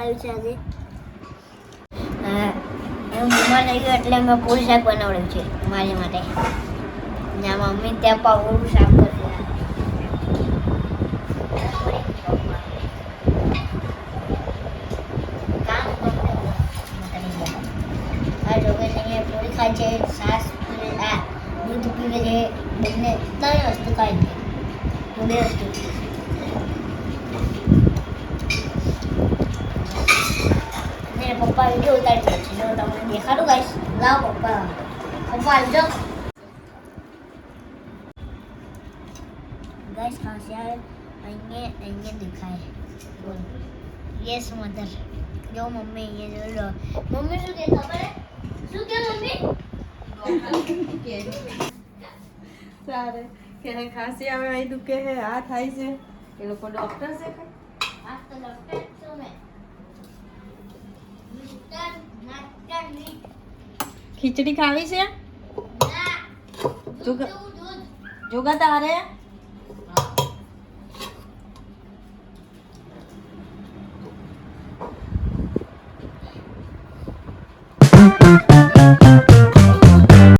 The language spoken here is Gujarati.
બનાવ્યું છે આજે. મમ્મા નહીં ગયો એટલે મેં પૂરી શાક બનાવડ્યું છે મારી માટે. જ્યાં મમ્મી ત્યાં પાવડું શાક કરી પૂરી ખાય છે, છાશ પીવે, દૂધ પીવે છે, બંને ત્રણ વસ્તુ ખાય છે. બે વસ્તુ પપ્પા વિડીયો ઉતારી દે છે. જો તમને દેખાડું ગાઈસ, લાવ પપ્પા આવજો ગાઈસ. ખાંસી આવે અહીંયા દેખાય. બોલ યસ મધર. જો મમ્મી અહીંયા જોઈ લો. મમ્મી શું કે ખબર હે? શું કે મમ્મી? સારે કે ખાંસી આવે, અહીં દુખે હે, આ થાય છે, એ લોકો ડોક્ટર છે કે આ તો ડોક્ટર છું મેં. ખીચડી ખાવી છે? ના દૂધ જોગા તારે